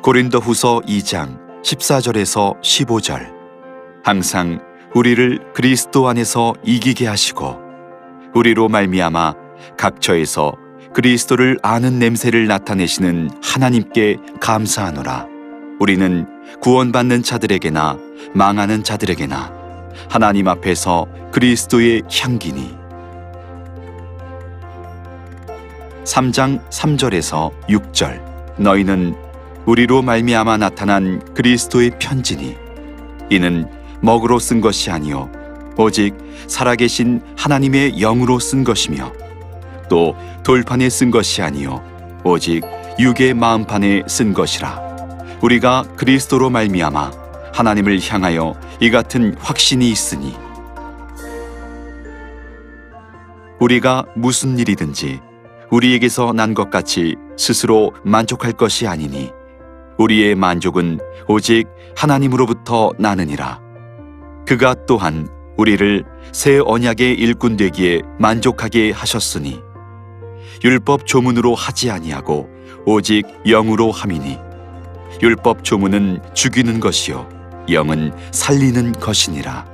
고린도후서 2장 14절에서 15절. 항상 우리를 그리스도 안에서 이기게 하시고 우리로 말미암아 각처에서 그리스도를 아는 냄새를 나타내시는 하나님께 감사하노라. 우리는 구원받는 자들에게나 망하는 자들에게나 하나님 앞에서 그리스도의 향기니. 3장 3절에서 6절. 너희는 우리로 말미암아 나타난 그리스도의 편지니 이는 먹으로 쓴 것이 아니요 오직 살아계신 하나님의 영으로 쓴 것이며 또 돌판에 쓴 것이 아니요 오직 육의 마음판에 쓴 것이라. 우리가 그리스도로 말미암아 하나님을 향하여 이 같은 확신이 있으니 우리가 무슨 일이든지 우리에게서 난 것 같이 스스로 만족할 것이 아니니 우리의 만족은 오직 하나님으로부터 나느니라. 그가 또한 우리를 새 언약의 일꾼 되기에 만족하게 하셨으니 율법 조문으로 하지 아니하고 오직 영으로 함이니 율법 조문은 죽이는 것이요 영은 살리는 것이니라.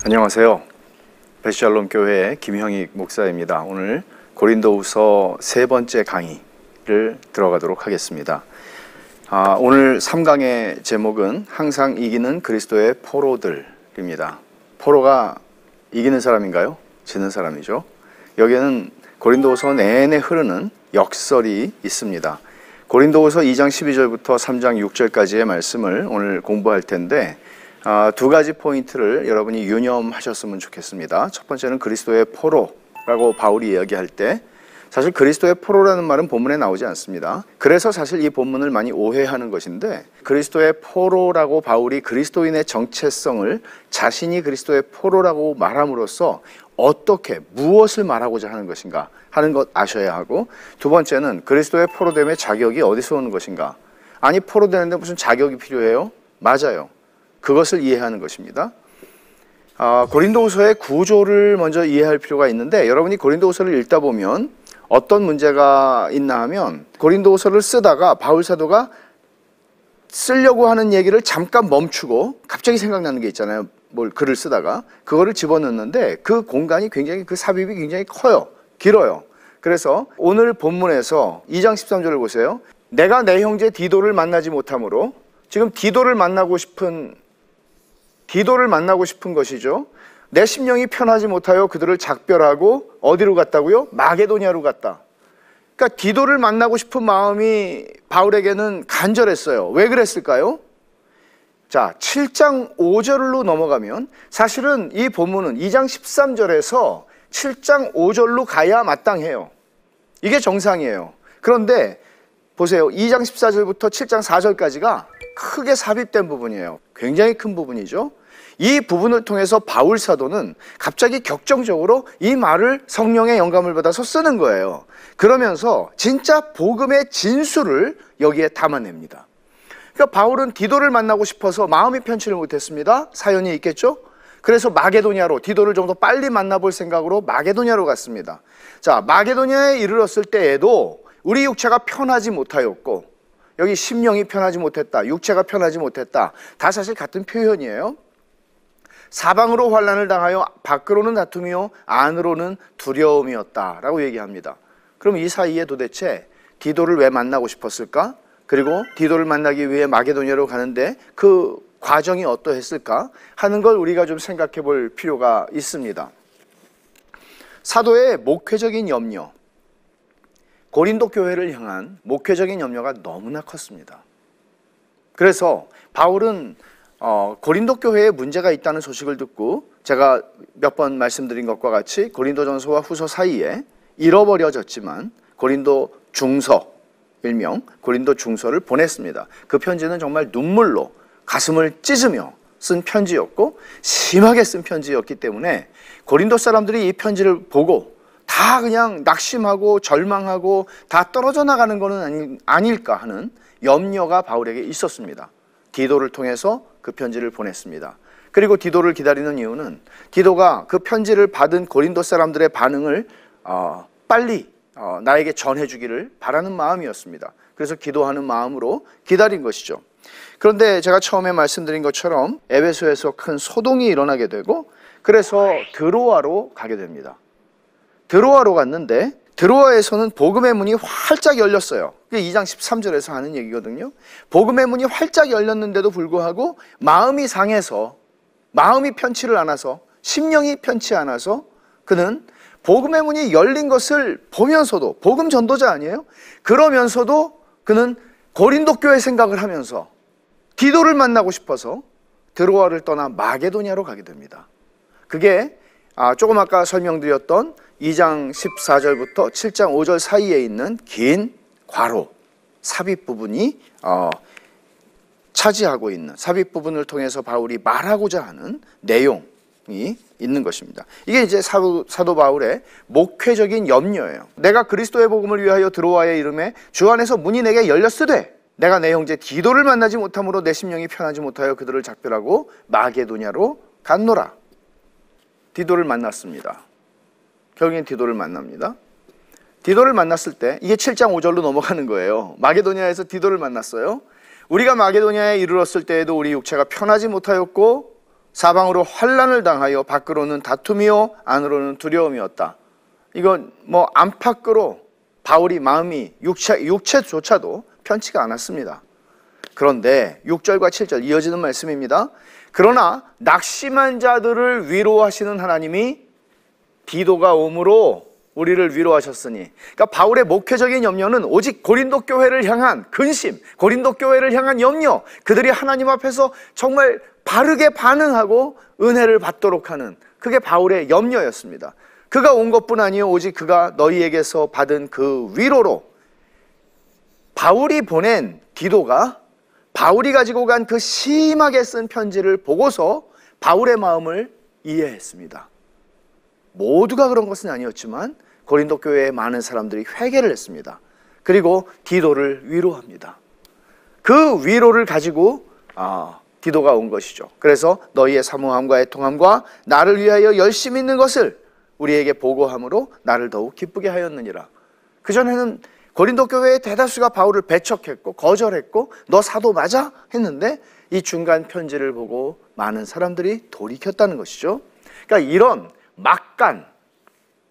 안녕하세요. 베샬롬 교회 김형익 목사입니다. 오늘 고린도후서 세 번째 강의를 들어가도록 하겠습니다. 오늘 3강의 제목은 항상 이기는 그리스도의 포로들입니다. 포로가 이기는 사람인가요? 지는 사람이죠. 여기에는 고린도후서 내내 흐르는 역설이 있습니다. 고린도후서 2장 12절부터 3장 6절까지의 말씀을 오늘 공부할 텐데 두 가지 포인트를 여러분이 유념하셨으면 좋겠습니다. 첫 번째는 그리스도의 포로라고 바울이 이야기할 때 사실 그리스도의 포로라는 말은 본문에 나오지 않습니다. 그래서 사실 이 본문을 많이 오해하는 것인데 그리스도의 포로라고 바울이 그리스도인의 정체성을 자신이 그리스도의 포로라고 말함으로써 어떻게 무엇을 말하고자 하는 것인가 하는 것 아셔야 하고, 두 번째는 그리스도의 포로됨의 자격이 어디서 오는 것인가. 아니 포로되는데 무슨 자격이 필요해요? 맞아요. 그것을 이해하는 것입니다. 고린도후서의 구조를 먼저 이해할 필요가 있는데 여러분이 고린도후서를 읽다 보면 어떤 문제가 있나 하면 고린도후서를 쓰다가 바울 사도가 쓰려고 하는 얘기를 잠깐 멈추고 갑자기 생각나는 게 있잖아요. 뭘 글을 쓰다가 그거를 집어넣는데 그 공간이 굉장히 그 삽입이 굉장히 커요. 길어요. 그래서 오늘 본문에서 2장 13절을 보세요. 내가 내 형제 디도를 만나지 못하므로, 지금 디도를 만나고 싶은 것이죠. 내 심령이 편하지 못하여 그들을 작별하고 어디로 갔다고요? 마게도냐로 갔다. 그러니까 디도를 만나고 싶은 마음이 바울에게는 간절했어요. 왜 그랬을까요? 자, 7장 5절로 넘어가면 사실은 이 본문은 2장 13절에서 7장 5절로 가야 마땅해요. 이게 정상이에요. 그런데 보세요. 2장 14절부터 7장 4절까지가 크게 삽입된 부분이에요. 굉장히 큰 부분이죠. 이 부분을 통해서 바울 사도는 갑자기 격정적으로 이 말을 성령의 영감을 받아서 쓰는 거예요. 그러면서 진짜 복음의 진수를 여기에 담아냅니다. 그러니까 바울은 디도를 만나고 싶어서 마음이 편치를 못했습니다. 사연이 있겠죠? 그래서 마게도냐로, 디도를 좀 더 빨리 만나볼 생각으로 마게도냐로 갔습니다. 자, 마게도냐에 이르렀을 때에도 우리 육체가 편하지 못하였고, 여기 심령이 편하지 못했다, 육체가 편하지 못했다, 다 사실 같은 표현이에요. 사방으로 환난을 당하여 밖으로는 다툼이요 안으로는 두려움이었다 라고 얘기합니다. 그럼 이 사이에 도대체 디도를 왜 만나고 싶었을까? 그리고 디도를 만나기 위해 마게도냐로 가는데 그 과정이 어떠했을까 하는 걸 우리가 좀 생각해 볼 필요가 있습니다. 사도의 목회적인 염려, 고린도 교회를 향한 목회적인 염려가 너무나 컸습니다. 그래서 바울은 고린도 교회에 문제가 있다는 소식을 듣고, 제가 몇 번 말씀드린 것과 같이 고린도전서와 후서 사이에 잃어버려졌지만 고린도 중서, 일명 고린도 중서를 보냈습니다. 그 편지는 정말 눈물로 가슴을 찢으며 쓴 편지였고 심하게 쓴 편지였기 때문에 고린도 사람들이 이 편지를 보고 다 그냥 낙심하고 절망하고 다 떨어져 나가는 것은 아닐까 하는 염려가 바울에게 있었습니다. 디도를 통해서 그 편지를 보냈습니다. 그리고 디도를 기다리는 이유는 디도가 그 편지를 받은 고린도 사람들의 반응을 빨리 나에게 전해주기를 바라는 마음이었습니다. 그래서 기도하는 마음으로 기다린 것이죠. 그런데 제가 처음에 말씀드린 것처럼 에베소에서 큰 소동이 일어나게 되고 그래서 드로아로 가게 됩니다. 드로아로 갔는데 드로아에서는 복음의 문이 활짝 열렸어요. 그게 2장 13절에서 하는 얘기거든요. 복음의 문이 활짝 열렸는데도 불구하고 마음이 상해서, 마음이 편치를 않아서, 심령이 편치 않아서 그는 복음의 문이 열린 것을 보면서도, 복음 전도자 아니에요? 그러면서도 그는 고린도 교회 생각을 하면서 디도를 만나고 싶어서 드로아를 떠나 마게도냐로 가게 됩니다. 그게 조금 아까 설명드렸던 2장 14절부터 7장 5절 사이에 있는 긴 괄호, 삽입 부분이 차지하고 있는, 삽입 부분을 통해서 바울이 말하고자 하는 내용이 있는 것입니다. 이게 이제 사도 바울의 목회적인 염려예요. 내가 그리스도의 복음을 위하여 드로아의 이름에 주 안에서 문이 내게 열렸으되 내가 내 형제 디도를 만나지 못함으로 내 심령이 편하지 못하여 그들을 작별하고 마게도냐로 갔노라. 디도를 만났습니다. 결국엔 디도를 만납니다. 디도를 만났을 때 이게 7장 5절로 넘어가는 거예요. 마게도냐에서 디도를 만났어요. 우리가 마게도냐에 이르렀을 때에도 우리 육체가 편하지 못하였고 사방으로 환난을 당하여 밖으로는 다툼이요 안으로는 두려움이었다. 이건 뭐 안팎으로 바울이 마음이 육체조차도 편치가 않았습니다. 그런데 6절과 7절 이어지는 말씀입니다. 그러나 낙심한 자들을 위로하시는 하나님이 디도가 오므로 우리를 위로하셨으니, 그러니까 바울의 목회적인 염려는 오직 고린도 교회를 향한 근심, 고린도 교회를 향한 염려, 그들이 하나님 앞에서 정말 바르게 반응하고 은혜를 받도록 하는, 그게 바울의 염려였습니다. 그가 온 것뿐 아니요 오직 그가 너희에게서 받은 그 위로로 바울이 보낸 디도가 바울이 가지고 간 그 심하게 쓴 편지를 보고서 바울의 마음을 이해했습니다. 모두가 그런 것은 아니었지만 고린도 교회의 많은 사람들이 회개를 했습니다. 그리고 디도를 위로합니다. 그 위로를 가지고 디도가 온 것이죠. 그래서 너희의 사모함과 애통함과 나를 위하여 열심히 있는 것을 우리에게 보고함으로 나를 더욱 기쁘게 하였느니라. 그전에는 고린도 교회의 대다수가 바울을 배척했고 거절했고 너 사도 맞아? 했는데 이 중간 편지를 보고 많은 사람들이 돌이켰다는 것이죠. 그러니까 이런 막간,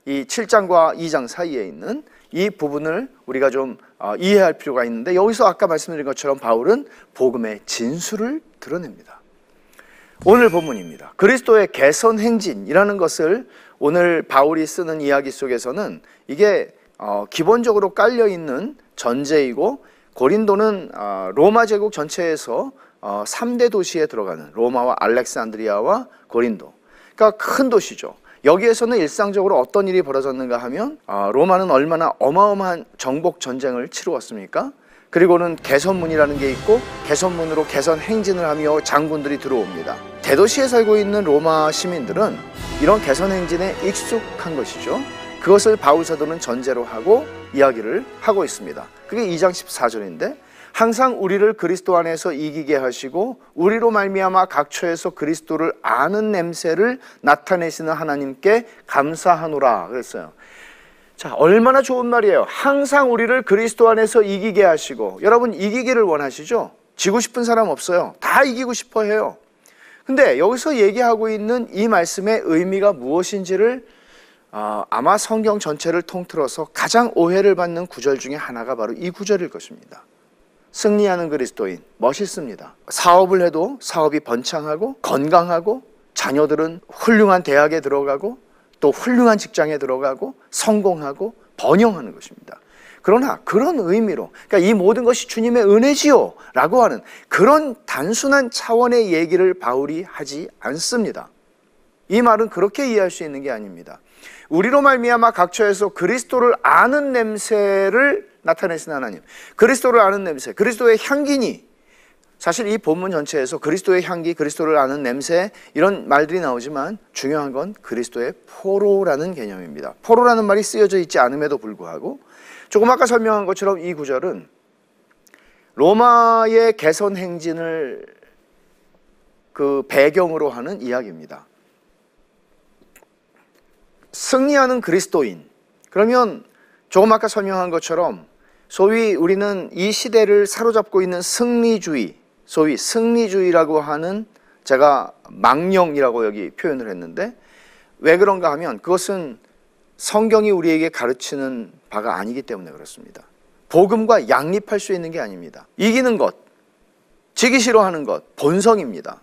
이 7장과 2장 사이에 있는 이 부분을 우리가 좀 이해할 필요가 있는데, 여기서 아까 말씀드린 것처럼 바울은 복음의 진수를 드러냅니다. 오늘 본문입니다. 그리스도의 개선 행진이라는 것을 오늘 바울이 쓰는 이야기 속에서는 이게 기본적으로 깔려있는 전제이고, 고린도는 로마 제국 전체에서 3대 도시에 들어가는, 로마와 알렉산드리아와 고린도, 그러니까 큰 도시죠. 여기에서는 일상적으로 어떤 일이 벌어졌는가 하면 로마는 얼마나 어마어마한 정복 전쟁을 치루었습니까? 그리고는 개선문이라는 게 있고 개선문으로 개선 행진을 하며 장군들이 들어옵니다. 대도시에 살고 있는 로마 시민들은 이런 개선 행진에 익숙한 것이죠. 그것을 바울 사도는 전제로 하고 이야기를 하고 있습니다. 그게 2장 14절인데 항상 우리를 그리스도 안에서 이기게 하시고 우리로 말미암아 각처에서 그리스도를 아는 냄새를 나타내시는 하나님께 감사하노라 그랬어요. 자, 얼마나 좋은 말이에요. 항상 우리를 그리스도 안에서 이기게 하시고, 여러분 이기기를 원하시죠? 지고 싶은 사람 없어요. 다 이기고 싶어 해요. 근데 여기서 얘기하고 있는 이 말씀의 의미가 무엇인지를 아마 성경 전체를 통틀어서 가장 오해를 받는 구절 중에 하나가 바로 이 구절일 것입니다. 승리하는 그리스도인, 멋있습니다. 사업을 해도 사업이 번창하고 건강하고 자녀들은 훌륭한 대학에 들어가고 또 훌륭한 직장에 들어가고 성공하고 번영하는 것입니다. 그러나 그런 의미로, 그러니까 이 모든 것이 주님의 은혜지요 라고 하는 그런 단순한 차원의 얘기를 바울이 하지 않습니다. 이 말은 그렇게 이해할 수 있는 게 아닙니다. 우리로 말미암아 각처에서 그리스도를 아는 냄새를 나타내신 하나님, 그리스도를 아는 냄새, 그리스도의 향기니 사실 이 본문 전체에서 그리스도의 향기, 그리스도를 아는 냄새 이런 말들이 나오지만 중요한 건 그리스도의 포로라는 개념입니다. 포로라는 말이 쓰여져 있지 않음에도 불구하고 조금 아까 설명한 것처럼 이 구절은 로마의 개선 행진을 그 배경으로 하는 이야기입니다. 승리하는 그리스도인, 그러면 조금 아까 설명한 것처럼 소위 우리는 이 시대를 사로잡고 있는 승리주의, 소위 승리주의라고 하는, 제가 망령이라고 여기 표현을 했는데 왜 그런가 하면 그것은 성경이 우리에게 가르치는 바가 아니기 때문에 그렇습니다. 복음과 양립할 수 있는 게 아닙니다. 이기는 것, 지기 싫어하는 것, 본성입니다.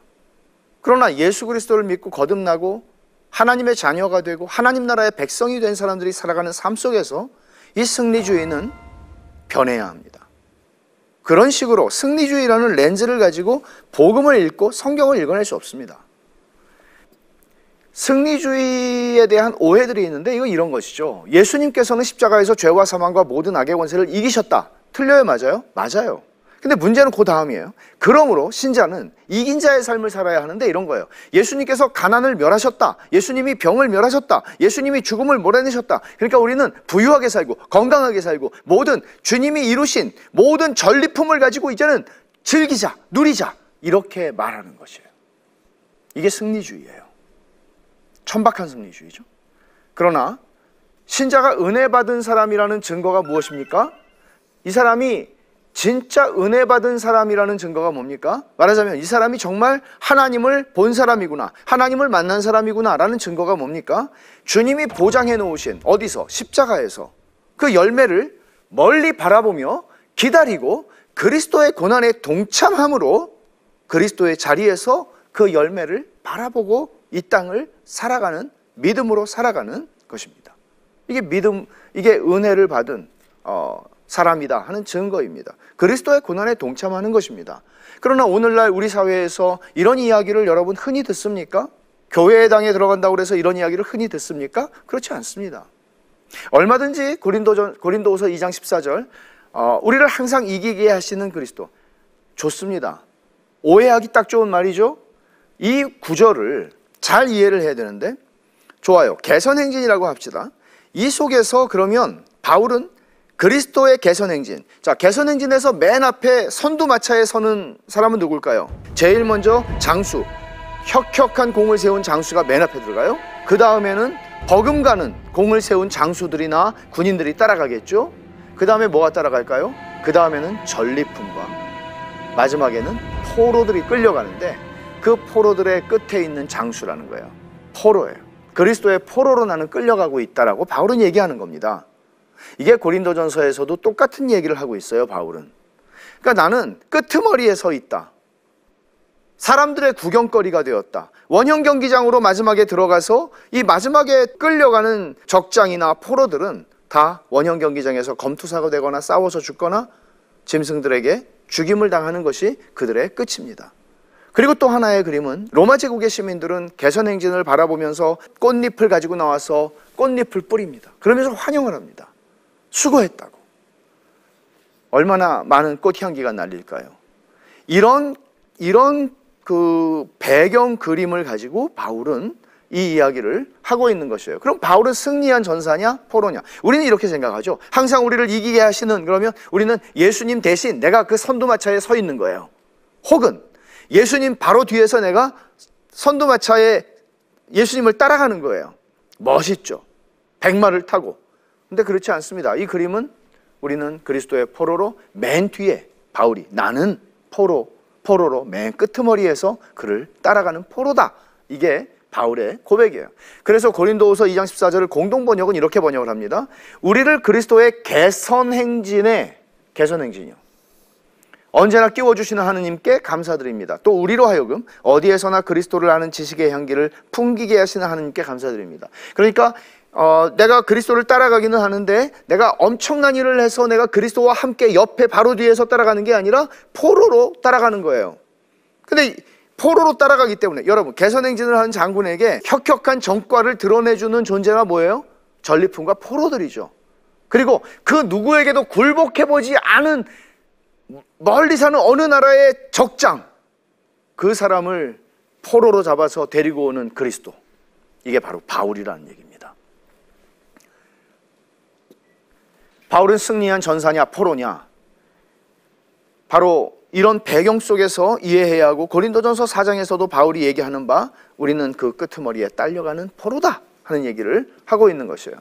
그러나 예수 그리스도를 믿고 거듭나고 하나님의 자녀가 되고 하나님 나라의 백성이 된 사람들이 살아가는 삶 속에서 이 승리주의는 변해야 합니다. 그런 식으로 승리주의라는 렌즈를 가지고 복음을 읽고 성경을 읽어낼 수 없습니다. 승리주의에 대한 오해들이 있는데 이건 이런 것이죠. 예수님께서는 십자가에서 죄와 사망과 모든 악의 권세를 이기셨다. 틀려요? 맞아요? 맞아요. 근데 문제는 그 다음이에요. 그러므로 신자는 이긴 자의 삶을 살아야 하는데 이런 거예요. 예수님께서 가난을 멸하셨다. 예수님이 병을 멸하셨다. 예수님이 죽음을 몰아내셨다. 그러니까 우리는 부유하게 살고 건강하게 살고 모든 주님이 이루신 모든 전리품을 가지고 이제는 즐기자, 누리자, 이렇게 말하는 것이에요. 이게 승리주의예요. 천박한 승리주의죠. 그러나 신자가 은혜 받은 사람이라는 증거가 무엇입니까? 이 사람이 진짜 은혜 받은 사람이라는 증거가 뭡니까? 말하자면 이 사람이 정말 하나님을 본 사람이구나, 하나님을 만난 사람이구나 라는 증거가 뭡니까? 주님이 보장해 놓으신, 어디서? 십자가에서 그 열매를 멀리 바라보며 기다리고 그리스도의 고난에 동참함으로 그리스도의 자리에서 그 열매를 바라보고 이 땅을 살아가는, 믿음으로 살아가는 것입니다. 이게 믿음, 이게 은혜를 받은 사람이다 하는 증거입니다. 그리스도의 고난에 동참하는 것입니다. 그러나 오늘날 우리 사회에서 이런 이야기를 여러분 흔히 듣습니까? 교회당에 들어간다고 해서 이런 이야기를 흔히 듣습니까? 그렇지 않습니다. 얼마든지 고린도후서 2장 14절 우리를 항상 이기게 하시는 그리스도, 좋습니다. 오해하기 딱 좋은 말이죠. 이 구절을 잘 이해를 해야 되는데, 좋아요. 개선행진이라고 합시다. 이 속에서 그러면 바울은 그리스도의 개선행진, 자, 개선행진에서 맨 앞에 선두마차에 서는 사람은 누굴까요? 제일 먼저 장수, 혁혁한 공을 세운 장수가 맨 앞에 들어가요. 그 다음에는 버금가는 공을 세운 장수들이나 군인들이 따라가겠죠. 그 다음에 뭐가 따라갈까요? 그 다음에는 전리품과 마지막에는 포로들이 끌려가는데 그 포로들의 끝에 있는 장수라는 거예요. 포로예요. 그리스도의 포로로 나는 끌려가고 있다라고 바울은 얘기하는 겁니다. 이게 고린도전서에서도 똑같은 얘기를 하고 있어요, 바울은. 그러니까 나는 끄트머리에 서 있다. 사람들의 구경거리가 되었다. 원형 경기장으로 마지막에 들어가서 이 마지막에 끌려가는 적장이나 포로들은 다 원형 경기장에서 검투사가 되거나 싸워서 죽거나 짐승들에게 죽임을 당하는 것이 그들의 끝입니다. 그리고 또 하나의 그림은 로마 제국의 시민들은 개선행진을 바라보면서 꽃잎을 가지고 나와서 꽃잎을 뿌립니다. 그러면서 환영을 합니다. 수고했다고. 얼마나 많은 꽃향기가 날릴까요? 이런 그 배경 그림을 가지고 바울은 이 이야기를 하고 있는 것이에요. 그럼 바울은 승리한 전사냐 포로냐? 우리는 이렇게 생각하죠. 항상 우리를 이기게 하시는, 그러면 우리는 예수님 대신 내가 그 선두마차에 서 있는 거예요. 혹은 예수님 바로 뒤에서 내가 선두마차에 예수님을 따라가는 거예요. 멋있죠. 백마를 타고. 근데 그렇지 않습니다. 이 그림은 우리는 그리스도의 포로로 맨 뒤에 바울이 나는 포로로 맨 끄트머리에서 그를 따라가는 포로다. 이게 바울의 고백이에요. 그래서 고린도후서 2장 14절을 공동번역은 이렇게 번역을 합니다. 우리를 그리스도의 개선행진이요. 언제나 끼워주시는 하느님께 감사드립니다. 또 우리로 하여금 어디에서나 그리스도를 아는 지식의 향기를 풍기게 하시는 하느님께 감사드립니다. 그러니까 내가 그리스도를 따라가기는 하는데 내가 엄청난 일을 해서 내가 그리스도와 함께 옆에 바로 뒤에서 따라가는 게 아니라 포로로 따라가는 거예요. 근데 포로로 따라가기 때문에 여러분, 개선행진을 하는 장군에게 혁혁한 정과를 드러내주는 존재가 뭐예요? 전리품과 포로들이죠. 그리고 그 누구에게도 굴복해보지 않은 멀리 사는 어느 나라의 적장, 그 사람을 포로로 잡아서 데리고 오는 그리스도, 이게 바로 바울이라는 얘기입니다. 바울은 승리한 전사냐 포로냐, 바로 이런 배경 속에서 이해해야 하고, 고린도전서 4장에서도 바울이 얘기하는 바 우리는 그 끄트머리에 딸려가는 포로다 하는 얘기를 하고 있는 것이에요.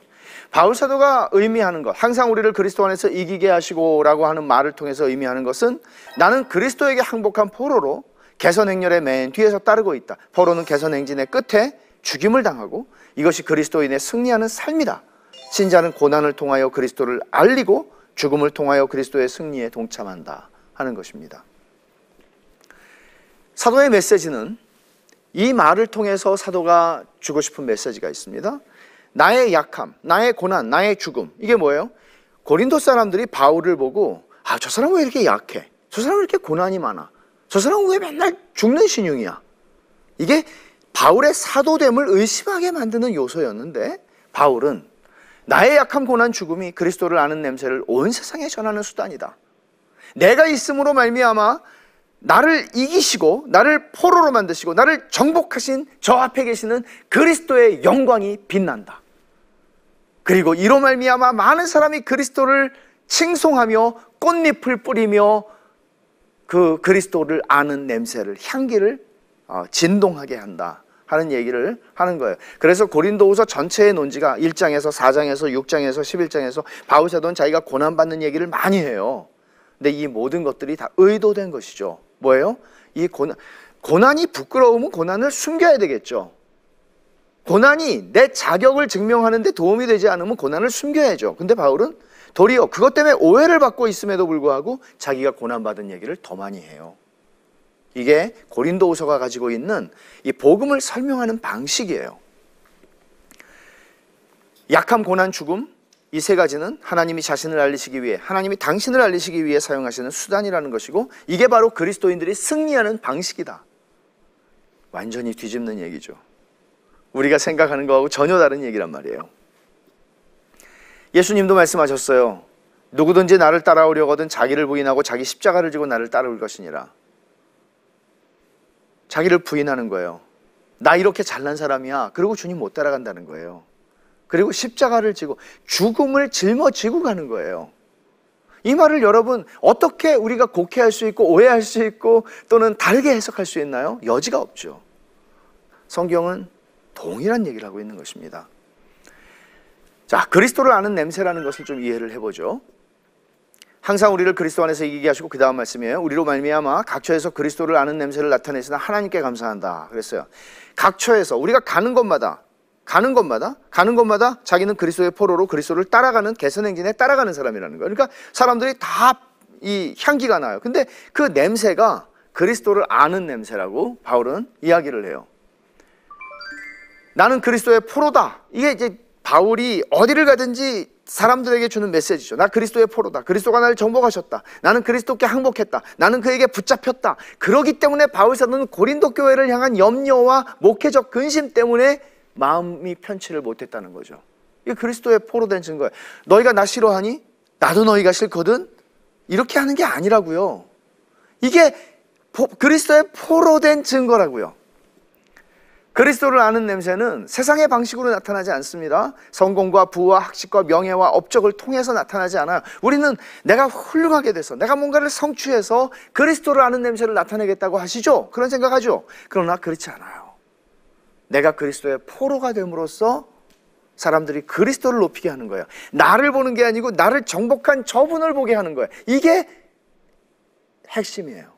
바울 사도가 의미하는 것, 항상 우리를 그리스도 안에서 이기게 하시고 라고 하는 말을 통해서 의미하는 것은, 나는 그리스도에게 항복한 포로로 개선 행렬의 맨 뒤에서 따르고 있다. 포로는 개선 행진의 끝에 죽임을 당하고, 이것이 그리스도인의 승리하는 삶이다. 신자는 고난을 통하여 그리스도를 알리고 죽음을 통하여 그리스도의 승리에 동참한다 하는 것입니다. 사도의 메시지는, 이 말을 통해서 사도가 주고 싶은 메시지가 있습니다. 나의 약함, 나의 고난, 나의 죽음, 이게 뭐예요? 고린도 사람들이 바울을 보고, 아, 저 사람은 왜 이렇게 약해? 저 사람은 왜 이렇게 고난이 많아? 저 사람은 왜 맨날 죽는 신용이야? 이게 바울의 사도됨을 의심하게 만드는 요소였는데, 바울은 나의 약함, 고난, 죽음이 그리스도를 아는 냄새를 온 세상에 전하는 수단이다. 내가 있음으로 말미암아 나를 이기시고 나를 포로로 만드시고 나를 정복하신 저 앞에 계시는 그리스도의 영광이 빛난다. 그리고 이로 말미암아 많은 사람이 그리스도를 칭송하며 꽃잎을 뿌리며 그 그리스도를 아는 냄새를, 향기를 진동하게 한다 하는 얘기를 하는 거예요. 그래서 고린도후서 전체의 논지가 1장에서 4장에서 6장에서 11장에서 바울 사도는 자기가 고난받는 얘기를 많이 해요. 근데 이 모든 것들이 다 의도된 것이죠. 뭐예요? 이 고난이 부끄러우면 고난을 숨겨야 되겠죠. 고난이 내 자격을 증명하는 데 도움이 되지 않으면 고난을 숨겨야죠. 근데 바울은 도리어 그것 때문에 오해를 받고 있음에도 불구하고 자기가 고난받은 얘기를 더 많이 해요. 이게 고린도후서가 가지고 있는 이 복음을 설명하는 방식이에요. 약함, 고난, 죽음, 이 세 가지는 하나님이 자신을 알리시기 위해, 하나님이 당신을 알리시기 위해 사용하시는 수단이라는 것이고, 이게 바로 그리스도인들이 승리하는 방식이다. 완전히 뒤집는 얘기죠. 우리가 생각하는 거하고 전혀 다른 얘기란 말이에요. 예수님도 말씀하셨어요. 누구든지 나를 따라오려거든 자기를 부인하고 자기 십자가를 지고 나를 따라올 것이니라. 자기를 부인하는 거예요. 나 이렇게 잘난 사람이야. 그리고 주님 못 따라간다는 거예요. 그리고 십자가를 지고 죽음을 짊어지고 가는 거예요. 이 말을 여러분 어떻게 우리가 곡해할 수 있고 오해할 수 있고 또는 다르게 해석할 수 있나요? 여지가 없죠. 성경은 동일한 얘기를 하고 있는 것입니다. 자, 그리스도를 아는 냄새라는 것을 좀 이해를 해보죠. 항상 우리를 그리스도 안에서 이기게 하시고, 그 다음 말씀이에요. 우리로 말미암아 각처에서 그리스도를 아는 냄새를 나타내시나 하나님께 감사한다 그랬어요. 각처에서 우리가 가는 곳마다 자기는 그리스도의 포로로 그리스도를 따라가는, 개선행진에 따라가는 사람이라는 거예요. 그러니까 사람들이 다 이 향기가 나요. 근데 그 냄새가 그리스도를 아는 냄새라고 바울은 이야기를 해요. 나는 그리스도의 포로다. 이게 이제 바울이 어디를 가든지 사람들에게 주는 메시지죠. 나 그리스도의 포로다. 그리스도가 나를 정복하셨다. 나는 그리스도께 항복했다. 나는 그에게 붙잡혔다. 그러기 때문에 바울 사도는 고린도 교회를 향한 염려와 목회적 근심 때문에 마음이 편치를 못했다는 거죠. 이게 그리스도의 포로된 증거예요. 너희가 나 싫어하니? 나도 너희가 싫거든? 이렇게 하는 게 아니라고요. 이게 그리스도의 포로된 증거라고요. 그리스도를 아는 냄새는 세상의 방식으로 나타나지 않습니다. 성공과 부와 학식과 명예와 업적을 통해서 나타나지 않아요. 우리는 내가 훌륭하게 돼서, 내가 뭔가를 성취해서 그리스도를 아는 냄새를 나타내겠다고 하시죠. 그런 생각하죠. 그러나 그렇지 않아요. 내가 그리스도의 포로가 됨으로써 사람들이 그리스도를 높이게 하는 거예요. 나를 보는 게 아니고 나를 정복한 저분을 보게 하는 거예요. 이게 핵심이에요.